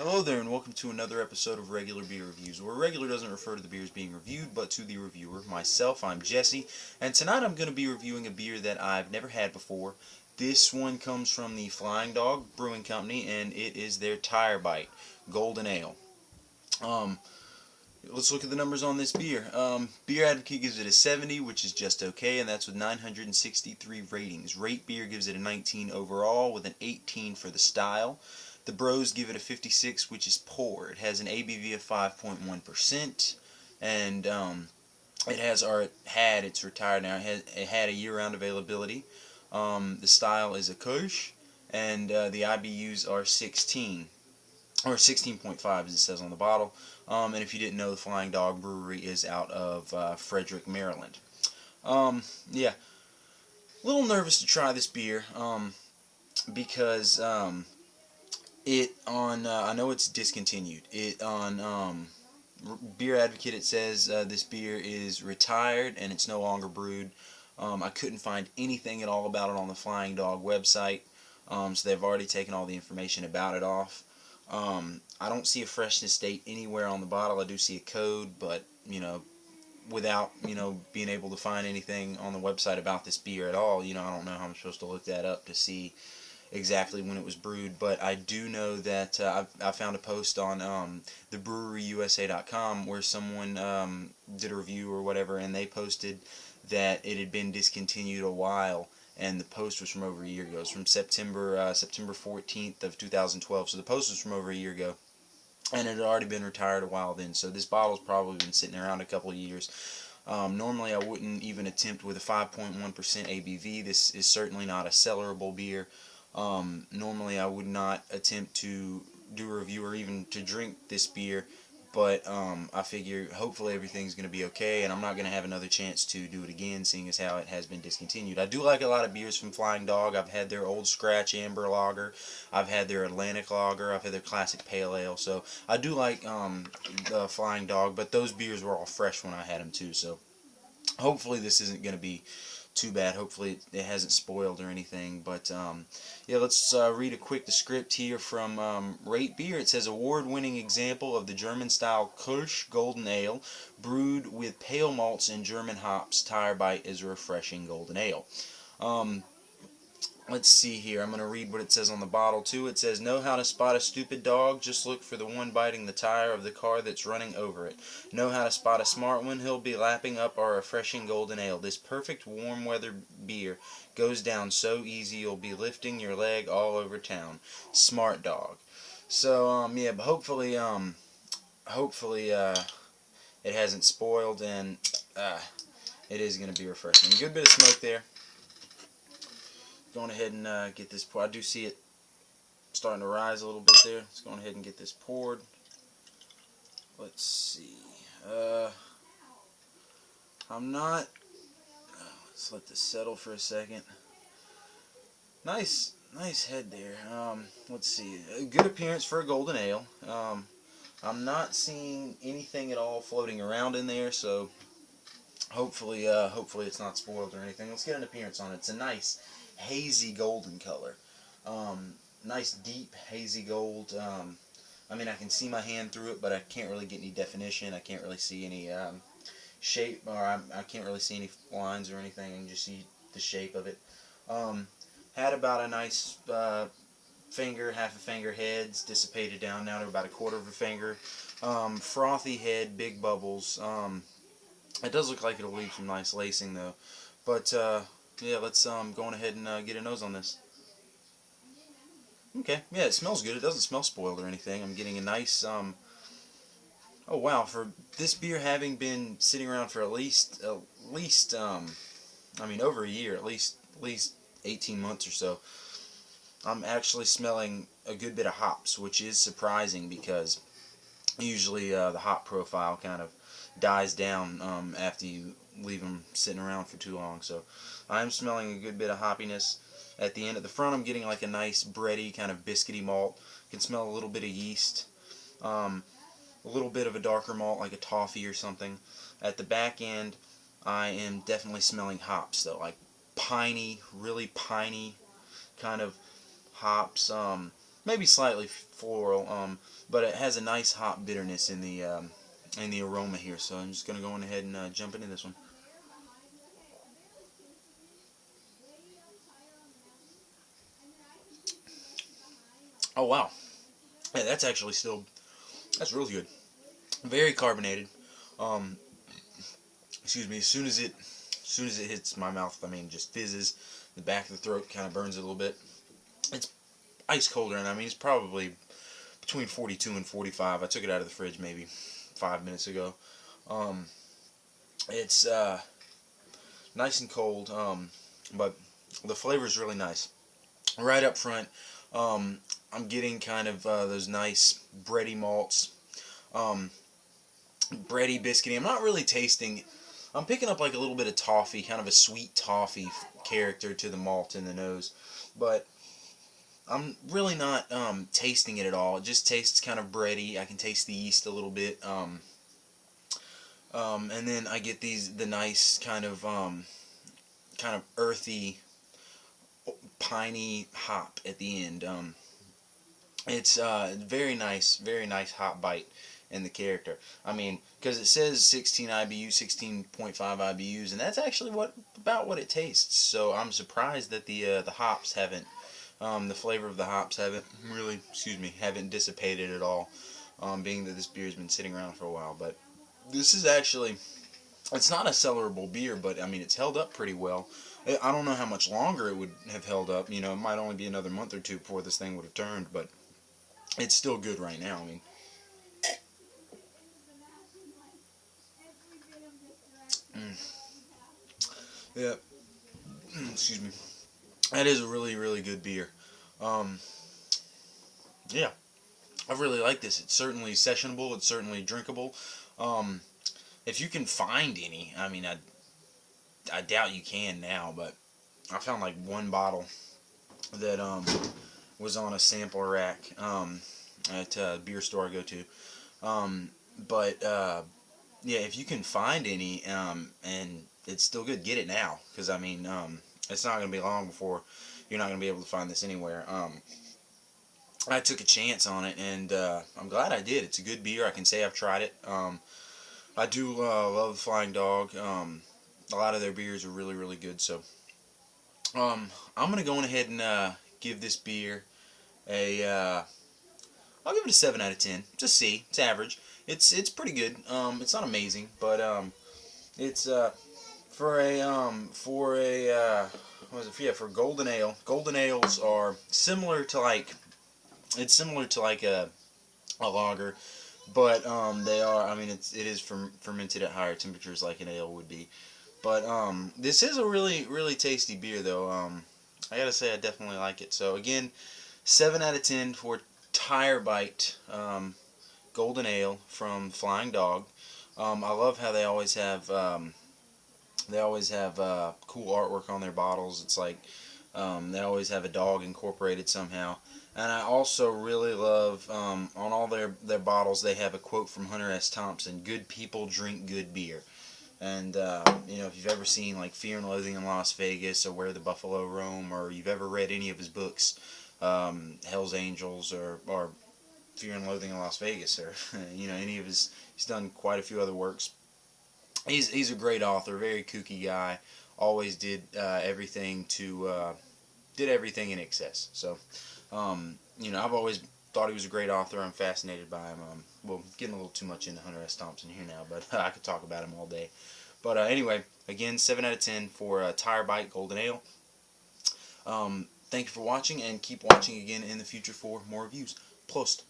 Hello there, and welcome to another episode of Regular Beer Reviews, where regular doesn't refer to the beers being reviewed, but to the reviewer. Myself, I'm Jesse, and tonight I'm going to be reviewing a beer that I've never had before. This one comes from the Flying Dog Brewing Company, and it is their Tire Bite Golden Ale. Let's look at the numbers on this beer. Beer Advocate gives it a 70, which is just okay, and that's with 963 ratings. Rate Beer gives it a 19 overall, with an 18 for the style. The Bros give it a 56, which is poor. It has an ABV of 5.1%, and it's retired now. It had a year-round availability. The style is a Kolsch, and the IBUs are 16. Or 16.5 as it says on the bottle. And if you didn't know, the Flying Dog Brewery is out of Frederick, Maryland. Yeah, a little nervous to try this beer because I know it's discontinued. It on Beer Advocate it says this beer is retired and it's no longer brewed. I couldn't find anything at all about it on the Flying Dog website, so they've already taken all the information about it off. I don't see a freshness date anywhere on the bottle. I do see a code, but without being able to find anything on the website about this beer at all, I don't know how I'm supposed to look that up to see exactly when it was brewed. But I do know that I found a post on thebreweryusa.com where someone did a review or whatever, and they posted that it had been discontinued a while. And the post was from over a year ago. It's from September 14th of 2012. So the post was from over a year ago, and it had already been retired a while then. So this bottle's probably been sitting around a couple of years. Normally I wouldn't even attempt with a 5.1% ABV. This is certainly not a cellarable beer. Normally I would not attempt to do a review or even to drink this beer, but I figure hopefully everything's going to be okay, and I'm not going to have another chance to do it again, seeing as how it has been discontinued. I do like a lot of beers from Flying Dog. I've had their Old Scratch Amber Lager, I've had their Atlantic Lager, I've had their Classic Pale Ale, so I do like the Flying Dog, but those beers were all fresh when I had them too, so hopefully this isn't going to be too bad. Hopefully it hasn't spoiled or anything. But yeah, let's read a quick script here from Rate Beer. It says, award-winning example of the German-style Kolsch Golden Ale, brewed with pale malts and German hops. Tire Bite is a refreshing golden ale. Let's see here. I'm going to read what it says on the bottle, too. It says, know how to spot a stupid dog? Just look for the one biting the tire of the car that's running over it. Know how to spot a smart one? He'll be lapping up our refreshing golden ale. This perfect warm weather beer goes down so easy you'll be lifting your leg all over town. Smart dog. So, yeah, but hopefully it hasn't spoiled, and it is going to be refreshing. Good bit of smoke there. Going ahead and get this poured. I do see it starting to rise a little bit there. Let's go ahead and get this poured. Let's see. I'm not... let's let this settle for a second. Nice head there. Let's see. A good appearance for a golden ale. I'm not seeing anything at all floating around in there, so hopefully it's not spoiled or anything. Let's get an appearance on it. It's a nice hazy golden color. Nice deep hazy gold. I mean, I can see my hand through it, but I can't really get any definition. I can't really see any shape, or I can't really see any lines or anything. I can just see the shape of it. Had about a nice finger, half a finger heads, dissipated down now to about a quarter of a finger. Frothy head, big bubbles. It does look like it'll leave some nice lacing though. But yeah, let's go on ahead and get a nose on this. Okay, yeah, it smells good. It doesn't smell spoiled or anything. I'm getting a nice, oh wow, for this beer having been sitting around for at least, I mean, over a year, at least 18 months or so, I'm actually smelling a good bit of hops, which is surprising because usually the hop profile kind of dies down after you leave them sitting around for too long. So I'm smelling a good bit of hoppiness. At the end of the front, I'm getting like a nice bready kind of biscuity malt. You can smell a little bit of yeast, a little bit of a darker malt like a toffee or something. At the back end, I am definitely smelling hops though, like piney, really piney kind of hops. maybe slightly floral, but it has a nice hop bitterness in the aroma here. So I'm just gonna go on ahead and jump into this one. Oh wow, yeah, that's actually still that's really good. Very carbonated. Um, excuse me. As soon as it hits my mouth, I mean, just fizzes. The back of the throat kind of burns it a little bit. It's ice colder, and I mean, it's probably between 42 and 45. I took it out of the fridge maybe 5 minutes ago. Um, it's nice and cold, but the flavor is really nice. Right up front, um, I'm getting kind of those nice bready malts, um, bready, biscuity. I'm not really tasting. I'm picking up like a little bit of toffee, kind of a sweet toffee character to the malt in the nose, but I'm really not tasting it at all. It just tastes kind of bready. I can taste the yeast a little bit, and then I get the nice kind of earthy, piney hop at the end. It's very nice hop bite in the character. I mean, because it says 16 IBU, 16.5 IBUs, and that's actually about what it tastes. So I'm surprised that the hops haven't, the flavor of the hops haven't really, haven't dissipated at all. Being that this beer's been sitting around for a while, but this is actually, it's not a cellarable beer, but I mean it's held up pretty well. I don't know how much longer it would have held up. You know, it might only be another month or two before this thing would have turned, but it's still good right now. I mean, yeah, excuse me. That is a really, really good beer. Um, yeah, I really like this. It's certainly sessionable. It's certainly drinkable. Um, if you can find any, I mean, I doubt you can now, but I found like one bottle that was on a sampler rack at a beer store I go to. Um, but yeah, if you can find any and it's still good, get it now, because I mean it's not going to be long before you're not going to be able to find this anywhere. I took a chance on it, and I'm glad I did. It's a good beer. I can say I've tried it. I do love Flying Dog. A lot of their beers are really, really good. So I'm going to go on ahead and give this beer a I'll give it a 7 out of 10. It's a C. It's average. It's pretty good. It's not amazing, but it's what was it? Yeah, for golden ale. Golden ales are similar to like, it's similar to like a lager, but they are. I mean, it is fermented at higher temperatures like an ale would be. But this is a really, really tasty beer though. I gotta say I definitely like it. So again, 7 out of 10 for Tire Bite Golden Ale from Flying Dog. I love how they always have cool artwork on their bottles. It's like they always have a dog incorporated somehow. And I also really love on all their bottles they have a quote from Hunter S. Thompson: "Good people drink good beer." And you know, if you've ever seen like Fear and Loathing in Las Vegas or Where the Buffalo Roam, or you've ever read any of his books, Hell's Angels or Fear and Loathing in Las Vegas, or you know, any of he's done quite a few other works. He's a great author, very kooky guy. Always did everything in excess. So you know, I've always thought he was a great author. I'm fascinated by him. Well, getting a little too much into Hunter S. Thompson here now, but I could talk about him all day. But anyway, again, 7 out of 10 for Tire Bite Golden Ale. Thank you for watching, and keep watching again in the future for more reviews. Prost.